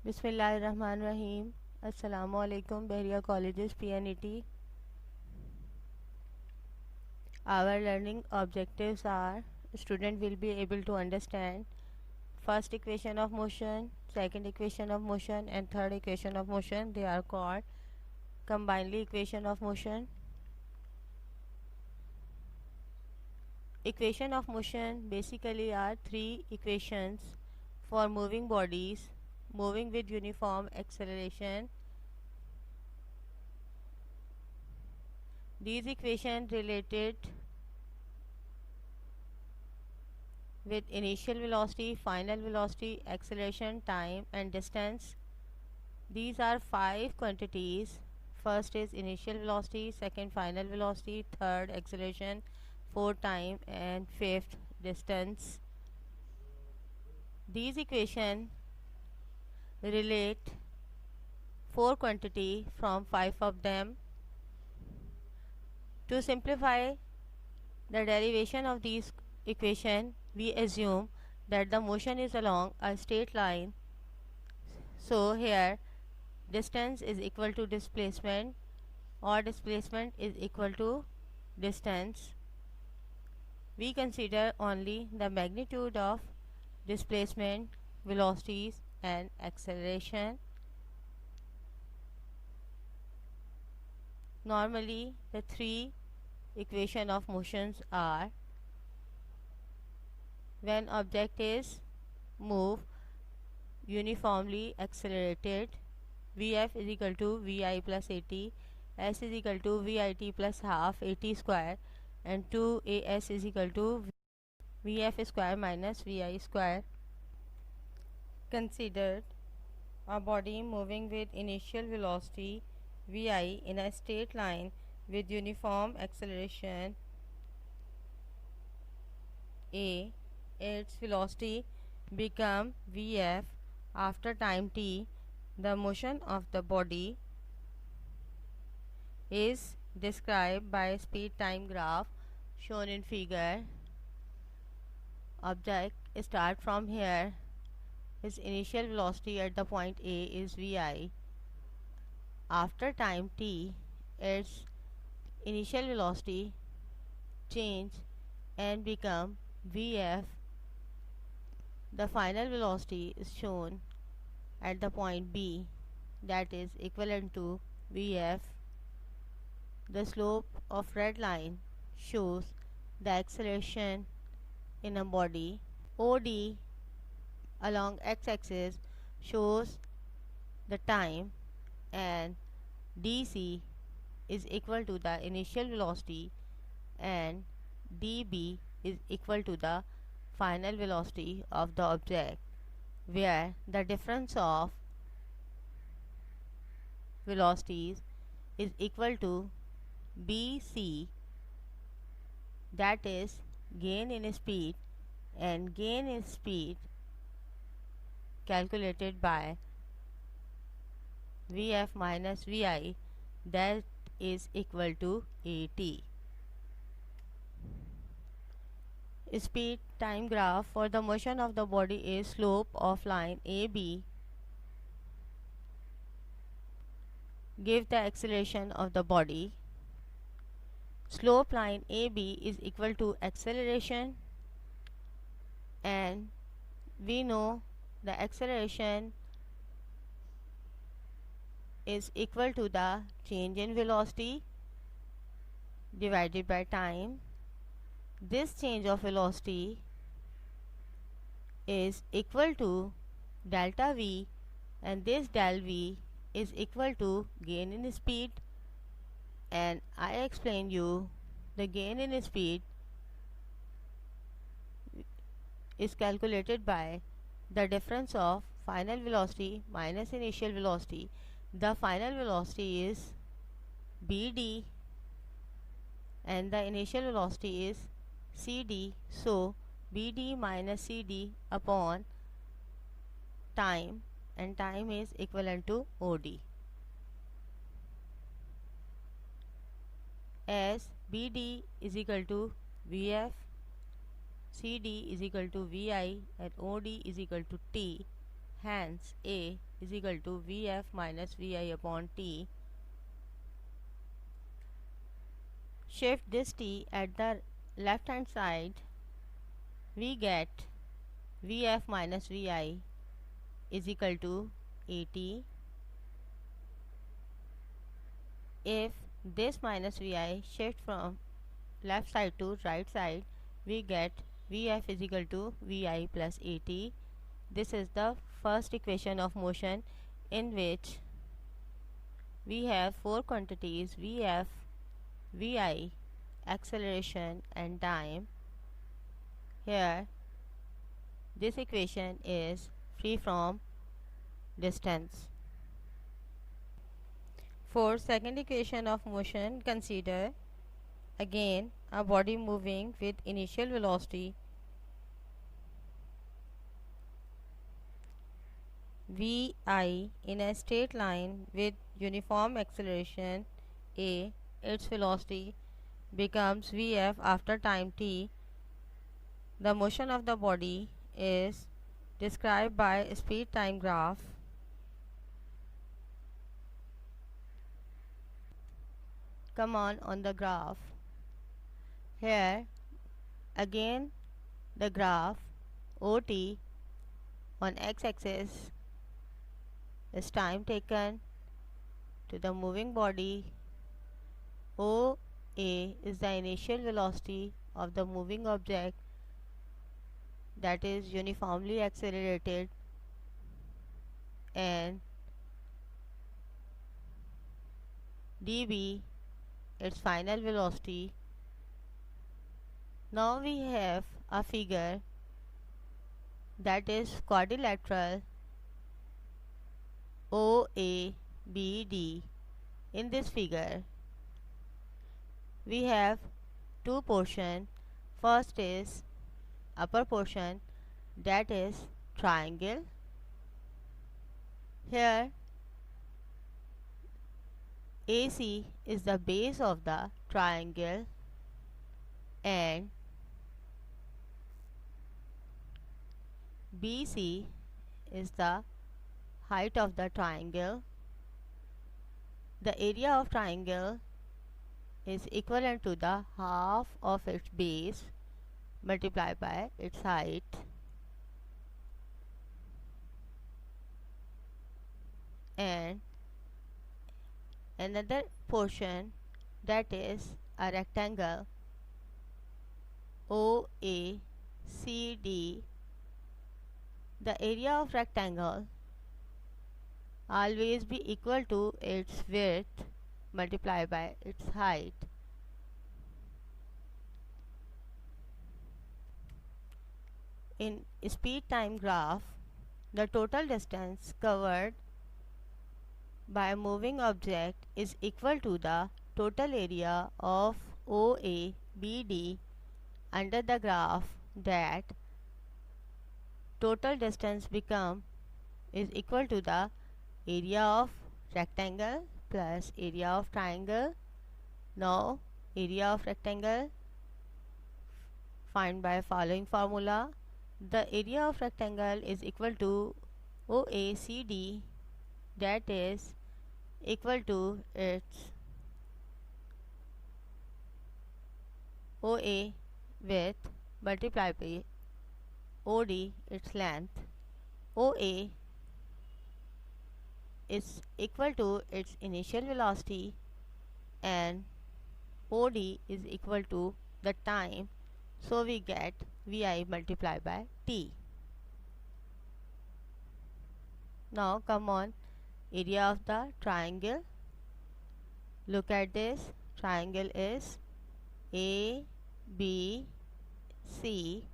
Bismillahirrahmanirrahim. Assalamu alaikum, Behriya Colleges, PNET. Our learning objectives are: student will be able to understand first equation of motion, second equation of motion, and third equation of motion. They are called combined equation of motion. Equation of motion basically are three equations for moving bodies moving with uniform acceleration. These equations related with initial velocity, final velocity, acceleration, time and distance. These are five quantities. First is initial velocity, second final velocity, third acceleration, fourth time and fifth distance. These equations relate four quantity from five of them. To simplify the derivation of these equation, we assume that the motion is along a straight line. So here distance is equal to displacement, or displacement is equal to distance. We consider only the magnitude of displacement, velocities and acceleration. Normally the three equation of motions are: when object is moved uniformly accelerated, Vf is equal to Vi plus At, S is equal to Vit plus half At square, and 2As is equal to Vf square minus Vi square. Considered a body moving with initial velocity Vi in a straight line with uniform acceleration A. Its velocity become Vf after time t. The motion of the body is described by speed time graph shown in figure. Object start from here. Its initial velocity at the point A is Vi. After time t, its initial velocity change and become Vf. The final velocity is shown at the point B, that is equivalent to Vf. The slope of red line shows the acceleration in a body. OD along x-axis shows the time, and dc is equal to the initial velocity, and db is equal to the final velocity of the object, where the difference of velocities is equal to bc, that is gain in speed, and gain in speed calculated by Vf minus Vi, that is equal to At. Speed time graph for the motion of the body is slope of line AB give the acceleration of the body. Slope line AB is equal to acceleration, and we know the acceleration is equal to the change in velocity divided by time. This change of velocity is equal to delta V, and this del V is equal to gain in speed, and I explain you the gain in speed is calculated by the difference of final velocity minus initial velocity. The final velocity is Bd and the initial velocity is Cd, so Bd minus Cd upon time, and time is equivalent to Od. As Bd is equal to Vf, Cd is equal to Vi, and Od is equal to T, Hence A is equal to Vf minus Vi upon T. Shift this T at the left hand side, we get Vf minus Vi is equal to At. If this minus Vi shift from left side to right side, we get Vf is equal to Vi plus At. This is the first equation of motion in which we have four quantities Vf, Vi, acceleration and time. Here this equation is free from distance. For second equation of motion, consider again a body moving with initial velocity Vi in a straight line with uniform acceleration A. Its velocity becomes Vf after time t. The motion of the body is described by speed time graph. Come on the graph. Here again the graph OT on x-axis is time taken to the moving body. OA is the initial velocity of the moving object that is uniformly accelerated, and dB its final velocity. Now we have a figure that is quadrilateral OABD. In this figure we have two portions. First is upper portion, that is triangle. Here AC is the base of the triangle and BC is the height of the triangle. The area of triangle is equivalent to the half of its base multiplied by its height. And another portion, that is a rectangle OACD. The area of rectangle always be equal to its width multiplied by its height. In speed time graph, the total distance covered by a moving object is equal to the total area of OABD. Under the graph, that total distance is equal to the area of rectangle plus area of triangle. Now area of rectangle find by following formula. The area of rectangle is equal to OACD, that is equal to its OA width multiplied by OD its length. OA is equal to its initial velocity and OD is equal to the time, so we get Vi multiplied by T. Now come on area of the triangle. Look at this triangle is A, B, C.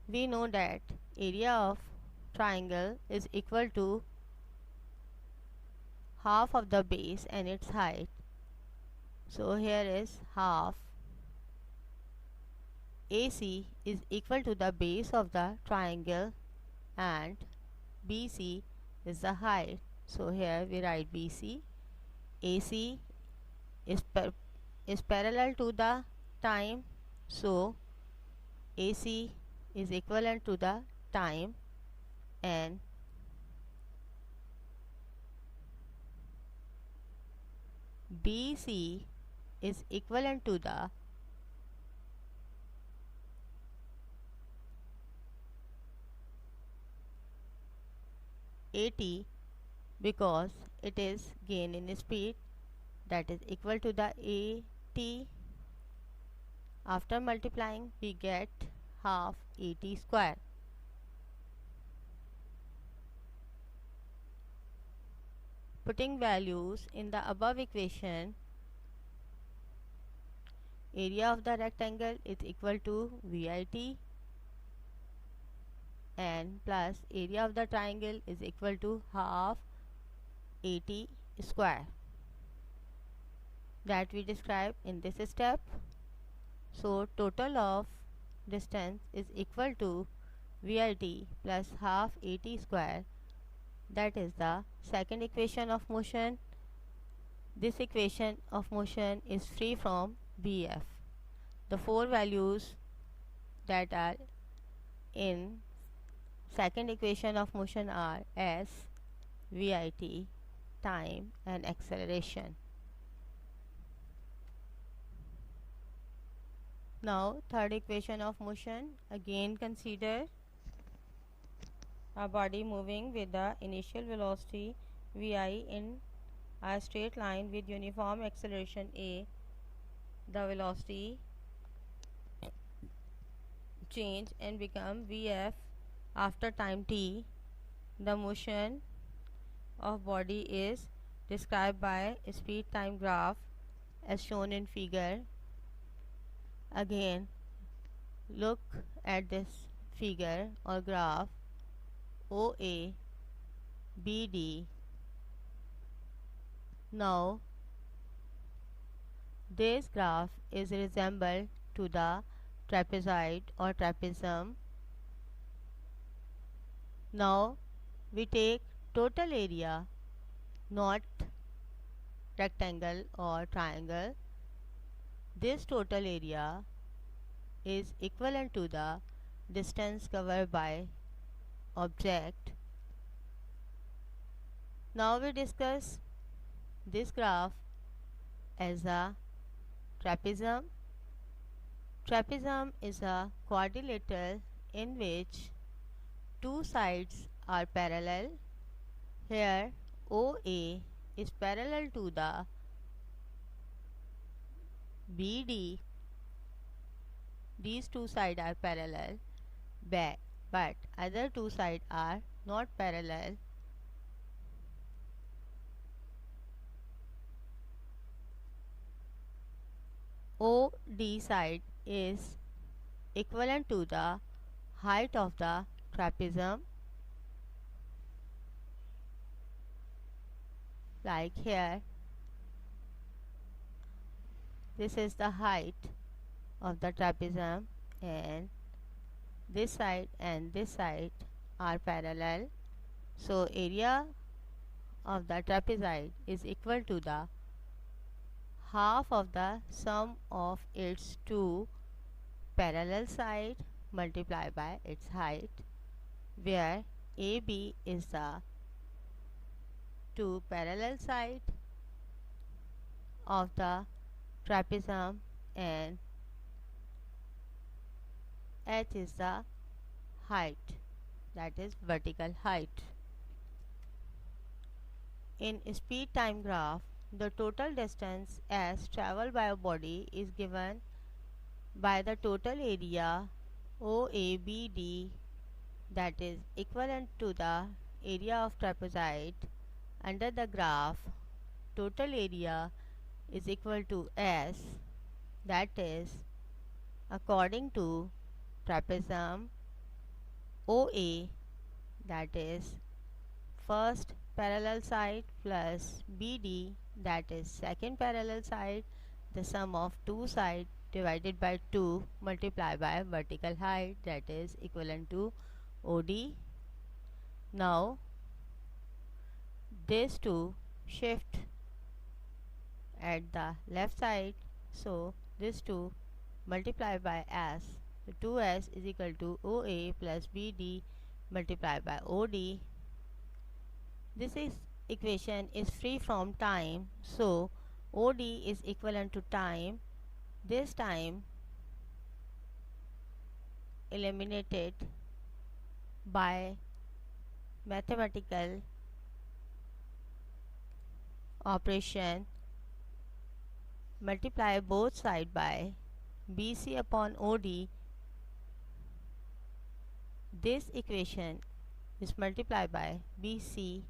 We know that area of triangle is equal to half of the base and its height. So here is half. AC is equal to the base of the triangle and BC is the height. So here we write BC. AC is parallel to the time, so AC is equivalent to the time and BC is equivalent to the AT because it is gain in speed, that is equal to the AT. After multiplying we get half AT square. Putting values in the above equation, area of the rectangle is equal to VIT and plus area of the triangle is equal to half AT square, that we describe in this step. So total of distance is equal to VIT plus half AT square, that is the second equation of motion. This equation of motion is free from BF. The four values that are in second equation of motion are S, VIT, time and acceleration. Now third equation of motion, again consider a body moving with the initial velocity Vi in a straight line with uniform acceleration A. The velocity change and become Vf after time t. The motion of body is described by a speed time graph as shown in figure. Again, look at this figure or graph. OA, BD. Now this graph is resembled to the trapezoid or trapezium. Now we take total area, not rectangle or triangle. This total area is equivalent to the distance covered by object. Now we discuss this graph as a trapezium. Trapezium is a quadrilateral in which two sides are parallel. Here OA is parallel to the BD. These two sides are parallel, but other two sides are not parallel. OD side is equivalent to the height of the trapezium, like here this is the height of the trapezium and this side and this side are parallel. So area of the trapezoid is equal to the half of the sum of its two parallel side multiplied by its height, where AB is the two parallel side of the trapezium and H is the height, that is vertical height. In speed time graph, the total distance as traveled by a body is given by the total area OABD, that is equivalent to the area of trapezoid. Under the graph, total area is equal to S, that is according to trapezium OA, that is first parallel side, plus BD, that is second parallel side, the sum of two sides divided by 2 multiplied by vertical height, that is equivalent to OD. Now these two shift at the left side, so these two multiplied by S So 2s is equal to OA plus BD multiplied by OD. This equation is free from time, so OD is equivalent to time. This time eliminated by mathematical operation. Multiply both sides by BC upon OD. This equation is multiplied by BC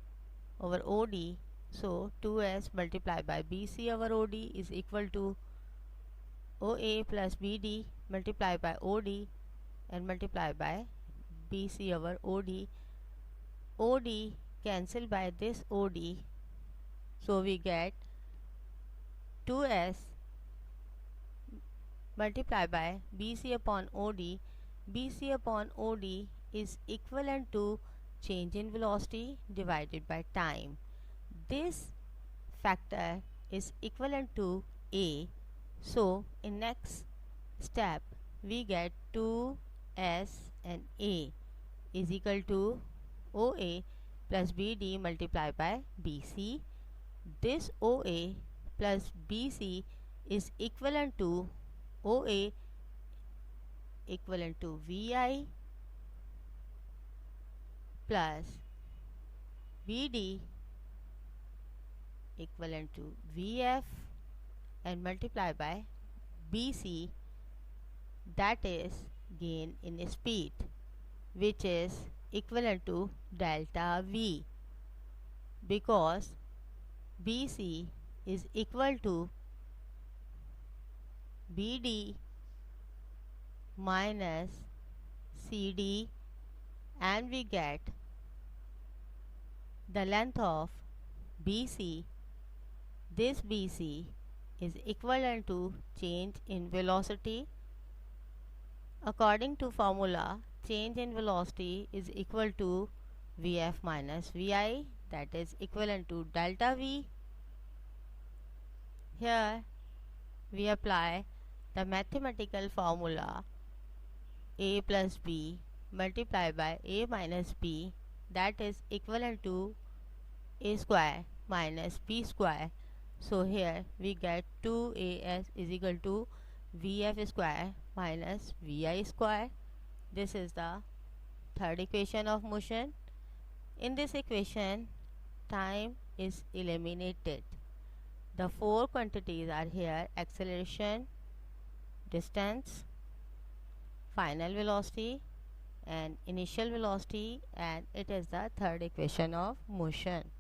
over OD. So 2s multiplied by BC over OD is equal to OA plus BD multiplied by OD and multiplied by BC over OD. OD cancel by this OD. So we get 2s multiplied by BC upon OD. BC upon OD is equivalent to change in velocity divided by time. This factor is equivalent to A. So in next step we get 2s and A is equal to OA plus BD multiplied by BC. This OA plus BC is equivalent to OA equivalent to VI plus BD equivalent to VF and multiplied by BC, that is gain in speed, which is equivalent to delta V, because BC is equal to BD minus CD, and we get the length of BC. This BC is equivalent to change in velocity. According to formula, change in velocity is equal to Vf minus Vi, that is equivalent to delta V. Here we apply the mathematical formula A plus B multiplied by A minus B, that is equivalent to A square minus B square. So here we get 2as is equal to Vf square minus Vi square. This is the third equation of motion. In this equation, time is eliminated. The four quantities are here: acceleration, distance, final velocity and initial velocity, and it is the third equation of motion.